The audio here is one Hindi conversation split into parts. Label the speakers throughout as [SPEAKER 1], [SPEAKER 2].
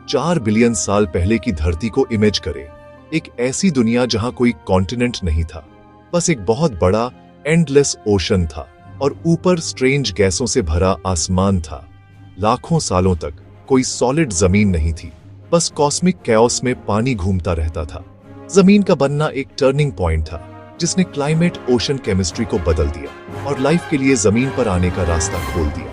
[SPEAKER 1] 4 बिलियन साल पहले की धरती को इमेज करें। एक ऐसी दुनिया जहां कोई कॉन्टिनेंट नहीं था, बस एक बहुत बड़ा एंडलेस ओशन था और ऊपर स्ट्रेंज गैसों से भरा आसमान था। लाखों सालों तक कोई सॉलिड जमीन नहीं थी, बस कॉस्मिक कैओस में पानी घूमता रहता था। जमीन का बनना एक टर्निंग पॉइंट था जिसने क्लाइमेट, ओशन केमिस्ट्री को बदल दिया और लाइफ के लिए जमीन पर आने का रास्ता खोल दिया।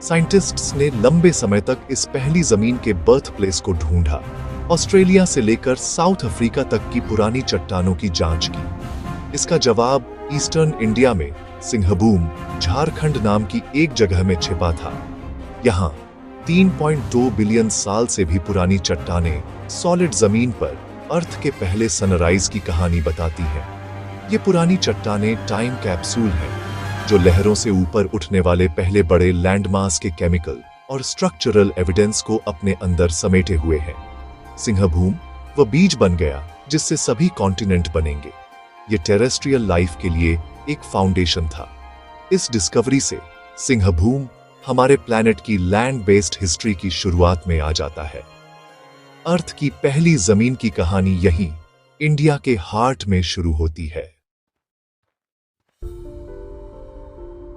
[SPEAKER 1] साइंटिस्ट्स ने लंबे समय तक इस पहली जमीन के बर्थ प्लेस को ढूंढा। ऑस्ट्रेलिया से लेकर साउथ अफ्रीका तक की पुरानी चट्टानों की जांच की। इसका जवाब ईस्टर्न इंडिया में सिंहभूम, झारखंड नाम की एक जगह में छिपा था। यहाँ 3.2 बिलियन साल से भी पुरानी चट्टानें सॉलिड जमीन पर अर्थ के पहले सनराइज की कहानी बताती हैं। ये पुरानी चट्टानें टाइम कैप्सूल हैं जो लहरों से ऊपर उठने वाले पहले बड़े लैंडमास के केमिकल और स्ट्रक्चरल एविडेंस को अपने अंदर समेटे हुए हैं। सिंहभूम वह बीज बन गया जिससे सभी कॉन्टिनेंट बनेंगे। ये टेरेस्ट्रियल लाइफ के लिए एक फाउंडेशन था। इस डिस्कवरी से सिंहभूम हमारे प्लैनेट की लैंड बेस्ड हिस्ट्री की शुरुआत में आ जाता है। अर्थ की पहली जमीन की कहानी यहीं इंडिया के हार्ट में शुरू होती है।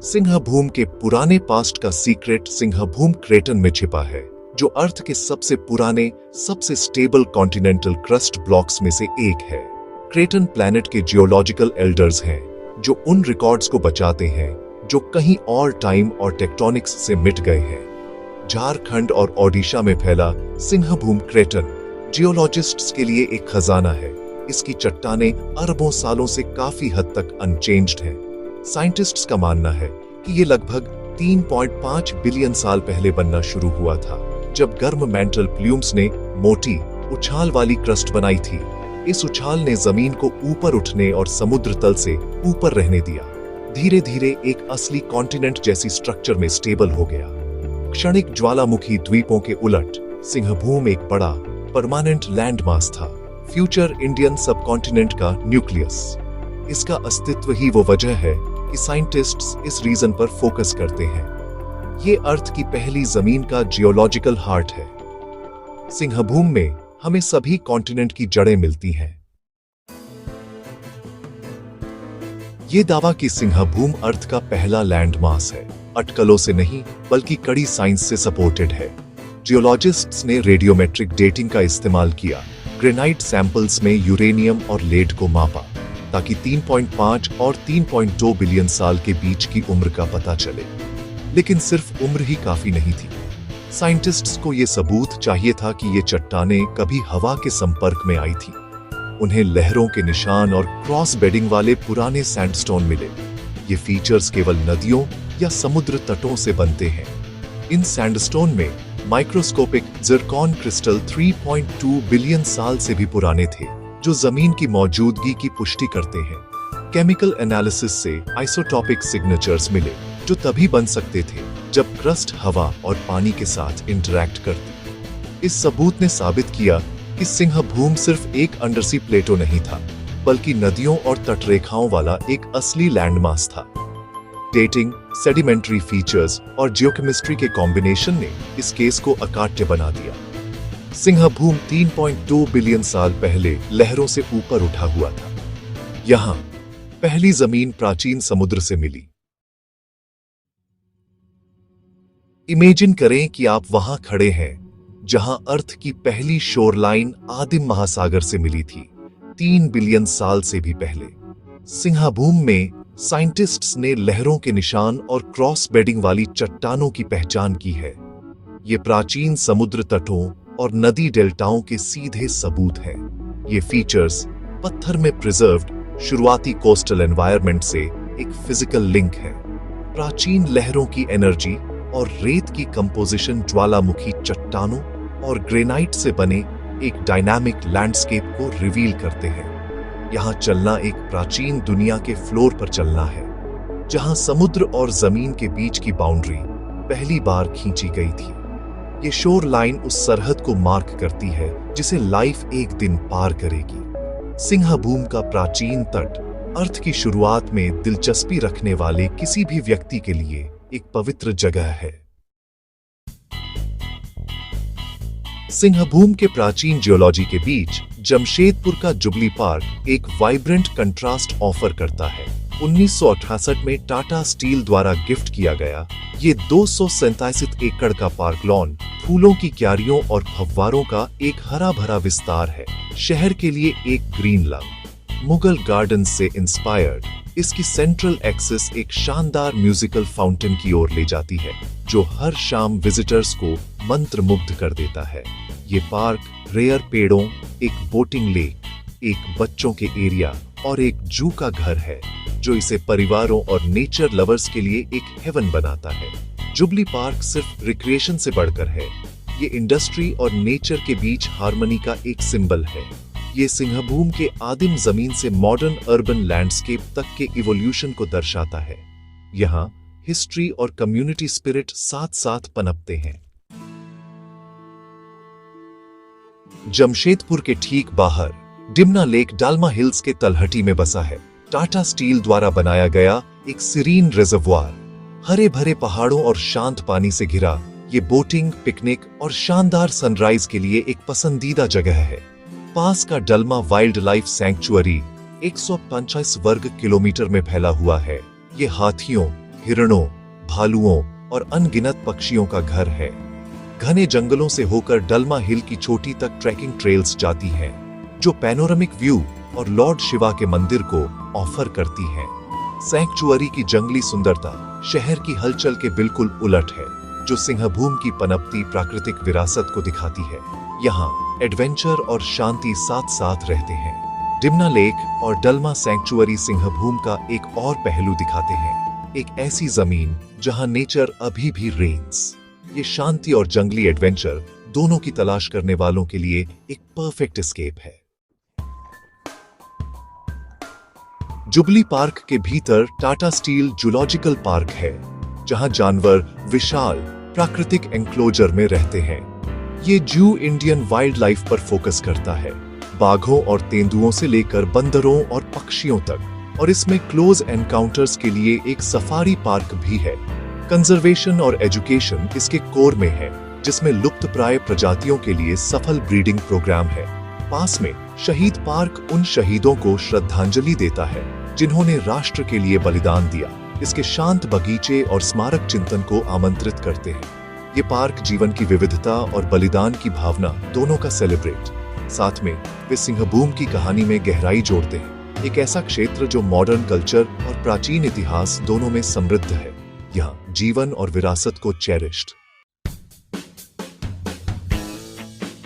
[SPEAKER 1] सिंहभूम के पुराने पास्ट का सीक्रेट सिंहभूम क्रेटन में छिपा है, जो अर्थ के सबसे पुराने, सबसे स्टेबल कॉन्टिनेंटल क्रस्ट ब्लॉक्स में से एक है। क्रेटन प्लैनेट के जियोलॉजिकल एल्डर्स हैं जो उन रिकॉर्ड्स को बचाते हैं जो कहीं और टाइम और टेक्टोनिक्स से मिट गए हैं। झारखंड और ओडिशा में फैला सिंहभूम क्रेटन जियोलॉजिस्ट्स के लिए एक खजाना है। इसकी चट्टानें अरबों सालों से काफी हद तक अनचेंज्ड हैं। साइंटिस्ट्स का मानना है कि ये लगभग 3.5 बिलियन साल पहले बनना शुरू हुआ था, जब गर्म मैंटल प्लूम्स ने मोटी, उछाल वाली क्रस्ट बनाई थी। इस उछाल ने जमीन को ऊपर उठने और समुद्र तल से ऊपर रहने दिया। धीरे धीरे एक असली कॉन्टिनेंट जैसी स्ट्रक्चर में स्टेबल हो गया। क्षणिक ज्वालामुखी द्वीपों के उलट सिंहभूम एक बड़ा परमानेंट लैंडमास था, फ्यूचर इंडियन सबकॉन्टिनेंट का न्यूक्लियस। इसका अस्तित्व ही वो वजह है कि साइंटिस्ट्स इस रीजन पर फोकस करते हैं। ये अर्थ की पहली जमीन का जियोलॉजिकल हार्ट है। सिंहभूम में हमें सभी कॉन्टिनेंट की जड़ें मिलती हैं। ये दावा कि सिंहभूम अर्थ का पहला लैंडमास है, अटकलों से नहीं बल्कि कड़ी साइंस से सपोर्टेड है। जियोलॉजिस्ट्स ने रेडियोमेट्रिक डेटिंग का इस्तेमाल किया, ग्रेनाइट सैंपल्स में यूरेनियम और लेड को मापा ताकि 3.5 और 3.2 बिलियन साल के बीच की उम्र का पता चले। लेकिन सिर्फ उम्र ही काफी नहीं थी। साइंटिस्ट्स को यह सबूत चाहिए था कि ये चट्टानें कभी हवा के संपर्क में आई थी। उन्हें लहरों के निशान और क्रॉस बेडिंग वाले पुराने सैंडस्टोन मिले। ये फीचर्स केवल नदियों या समुद्र तटों से बनते हैं। इन सैंडस्टोन में माइक्रोस्कोपिक जिरकॉन क्रिस्टल 3.2 बिलियन साल से भी पुराने थे, जो जमीन की मौजूदगी की पुष्टि करते हैं। केमिकल एनालिसिस से आइसोटॉपिक सिग्नेचर्स मिले, जो तभी बन सकते थे जब क्रस्ट हवा और पानी के साथ इंटरैक्ट करती। इस सबूत ने साबित किया कि सिंहभूम सिर्फ एक अंडरसी प्लेटो नहीं था, बल्कि नदियों और तटरेखाओं वाला एक असली लैंडमास था। डेटिंग, सेडिमेंट्री फीचर्स और जियोकेमिस्ट्री के कॉम्बिनेशन ने इस केस को अकाट्य बना दिया। सिंहभूम 3.2 बिलियन साल पहले लहरों से ऊपर उठा हुआ था। यहाँ पहली जमीन प्राचीन समुद्र से मिली। इमेजिन करें कि आप वहां खड़े हैं जहां अर्थ की पहली शोरलाइन आदिम महासागर से मिली थी, 3 बिलियन साल से भी पहले। सिंहभूम में साइंटिस्ट्स ने लहरों के निशान और क्रॉस बेडिंग वाली चट्टानों की पहचान की है। ये प्राचीन समुद्र तटों और नदी डेल्टाओं के सीधे सबूत हैं। ये फीचर्स पत्थर में प्रिजर्व्ड शुरुआती कोस्टल एनवायरनमेंट से एक फिजिकल लिंक है। प्राचीन लहरों की एनर्जी और रेत की कंपोजिशन ज्वालामुखी चट्टानों और ग्रेनाइट से बने एक डायनामिक लैंडस्केप को रिवील करते हैं। यहाँ चलना एक प्राचीन दुनिया के फ्लोर पर चलना है, जहाँ समुद्र और जमीन के बीच की बाउंड्री पहली बार खींची गई थी। ये शोर लाइन उस सरहद को मार्क करती है जिसे लाइफ एक दिन पार करेगी। सिंहभूम का प्राचीन तट अर्थ की शुरुआत में दिलचस्पी रखने वाले किसी भी व्यक्ति के लिए एक पवित्र जगह है। सिंहभूम के प्राचीन जियोलॉजी के बीच जमशेदपुर का जुबली पार्क एक वाइब्रेंट कंट्रास्ट ऑफर करता है। 1968 में टाटा स्टील द्वारा गिफ्ट किया गया ये 247 एकड़ का पार्क लॉन फूलों की क्यारियों और फव्वारों का एक हरा भरा विस्तार है। शहर के लिए एक ग्रीन लंग। मुगल गार्डन से इंस्पायर्ड इसकी सेंट्रल एक्सिस एक शानदार म्यूजिकल फाउंटेन की ओर ले जाती है, जो हर शाम विजिटर्स को मंत्रमुग्ध कर देता है। ये पार्क रेयर पेड़ों, एक बोटिंग लेक, एक बच्चों के एरिया और एक जू का घर है, जो इसे परिवारों और नेचर लवर्स के लिए एक हेवन बनाता है। जुबली पार्क सिर्फ रिक्रिएशन से बढ़कर है, ये इंडस्ट्री और नेचर के बीच हार्मनी का एक सिंबल है। ये सिंहभूम के आदिम जमीन से मॉडर्न अर्बन लैंडस्केप तक के इवोल्यूशन को दर्शाता है। यहाँ हिस्ट्री और कम्युनिटी स्पिरिट साथ साथ पनपते हैं। जमशेदपुर के ठीक बाहर डिमना लेक डालमा हिल्स के तलहटी में बसा है। टाटा स्टील द्वारा बनाया गया एक सीरीन रिजर्वॉर, हरे भरे पहाड़ों और शांत पानी से घिरा, ये बोटिंग, पिकनिक और शानदार सनराइज के लिए एक पसंदीदा जगह है। पास का डलमा वाइल्ड लाइफ सैंक्चुअरी 125 वर्ग किलोमीटर में फैला हुआ है। ये हाथियों, हिरणों, भालुओं और अनगिनत पक्षियों का घर है। घने जंगलों से होकर डलमा हिल की चोटी तक ट्रैकिंग ट्रेल्स जाती हैं, जो पैनोरामिक व्यू और लॉर्ड शिवा के मंदिर को ऑफर करती हैं। सैंक्चुअरी की जंगली सुंदरता शहर की हलचल के बिल्कुल उलट है, जो सिंहभूम की पनपती प्राकृतिक विरासत को दिखाती है। यहाँ एडवेंचर और शांति साथ साथ रहते हैं। डिमना लेक और डलमा सैंक्चुअरी सिंहभूम का एक और पहलू दिखाते हैं, एक ऐसी जमीन जहाँ नेचर अभी भी रेन्स। ये शांति और जंगली एडवेंचर दोनों की तलाश करने वालों के लिए एक परफेक्ट एस्केप है। जुबली पार्क के भीतर टाटा स्टील जूलॉजिकल पार्क है, जहां जानवर विशाल प्राकृतिक एंक्लोजर में रहते हैं। ये जू इंडियन वाइल्ड लाइफ पर फोकस करता है, बाघों और तेंदुओं से लेकर बंदरों और पक्षियों तक, और इसमें क्लोज एनकाउंटर्स के लिए एक सफारी पार्क भी है। कंजर्वेशन और एजुकेशन इसके कोर में है, जिसमें लुप्तप्राय प्रजातियों के लिए सफल ब्रीडिंग प्रोग्राम है। पास में शहीद पार्क उन शहीदों को श्रद्धांजलि देता है जिन्होंने राष्ट्र के लिए बलिदान दिया। इसके शांत बगीचे और स्मारक चिंतन को आमंत्रित करते हैं। ये पार्क जीवन की विविधता और बलिदान की भावना दोनों का सेलिब्रेट। साथ में वे सिंहभूम की कहानी में गहराई जोड़ते हैं, एक ऐसा क्षेत्र जो मॉडर्न कल्चर और प्राचीन इतिहास दोनों में समृद्ध है। यहाँ जीवन और विरासत को चेरिश्ड।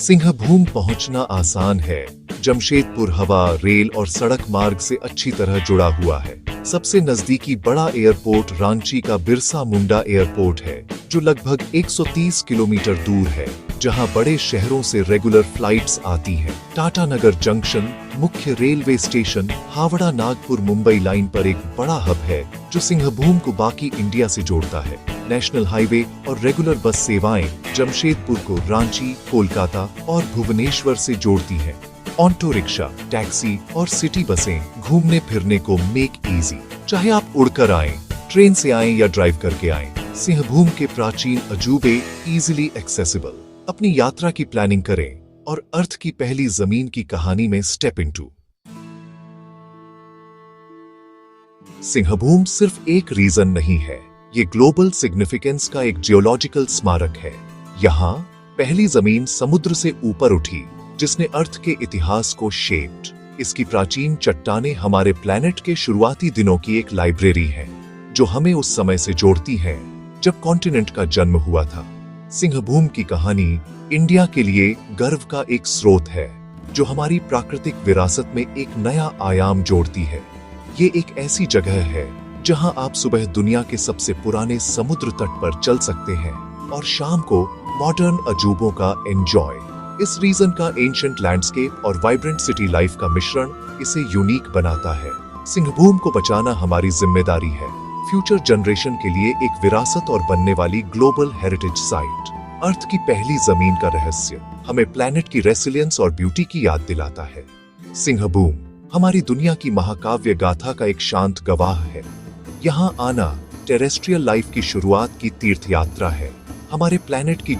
[SPEAKER 1] सिंहभूम पहुंचना आसान है। जमशेदपुर हवा, रेल और सड़क मार्ग से अच्छी तरह जुड़ा हुआ है। सबसे नजदीकी बड़ा एयरपोर्ट रांची का बिरसा मुंडा एयरपोर्ट है, जो लगभग 130 किलोमीटर दूर है, जहां बड़े शहरों से रेगुलर फ्लाइट्स आती हैं। टाटा नगर जंक्शन मुख्य railway station Howrah Nagpur Mumbai line पर एक बड़ा हब है, जो सिंहभूम को बाकी इंडिया से जोड़ता है। नेशनल हाईवे और रेगुलर बस सेवाएं जमशेदपुर को रांची, कोलकाता और भुवनेश्वर से जोड़ती हैं। ऑटो रिक्शा, टैक्सी और सिटी बसें घूमने फिरने को मेक इजी। चाहे आप उड़कर आएं, ट्रेन से आएं या ड्राइव करके आएं, सिंहभूम के प्राचीन अजूबे इजीली एक्सेसिबल। अपनी यात्रा की प्लानिंग करें और अर्थ की पहली जमीन की कहानी में स्टेप इनटू। सिंहभूम सिर्फ एक रीजन नहीं है, ये ग्लोबल सिग्निफिकेंस का एक जियोलॉजिकल स्मारक है। यहाँ पहली जमीन समुद्र से ऊपर उठी, जिसने अर्थ के इतिहास को शेप्ड। इसकी प्राचीन चट्टानें हमारे प्लैनेट के शुरुआती दिनों की एक लाइब्रेरी है, जो हमें उस समय से जोड़ती है जब कॉन्टिनेंट का जन्म हुआ था। सिंहभूम की कहानी इंडिया के लिए गर्व का एक स्रोत है, जो हमारी प्राकृतिक विरासत में एक नया आयाम जोड़ती है। ये एक ऐसी जगह है जहां आप सुबह दुनिया के सबसे पुराने समुद्र तट पर चल सकते हैं और शाम को मॉडर्न अजूबों का एंजॉय। इस रीजन का एंशिएंट लैंडस्केप और वाइब्रेंट सिटी लाइफ का मिश्रण इसे यूनिक बनाता है। सिंहभूम को बचाना हमारी जिम्मेदारी है, फ्यूचर जनरेशन के लिए एक विरासत और बनने वाली ग्लोबल हेरिटेज साइट। अर्थ की पहली जमीन का रहस्य हमें प्लैनेट की रेसिलियंस और ब्यूटी की याद दिलाता है। सिंहभूम हमारी दुनिया की महाकाव्य गाथा का एक शांत गवाह है। यहाँ आना टेरेस्ट्रियल लाइफ की शुरुआत की तीर्थ यात्रा है, हमारे प्लैनेट की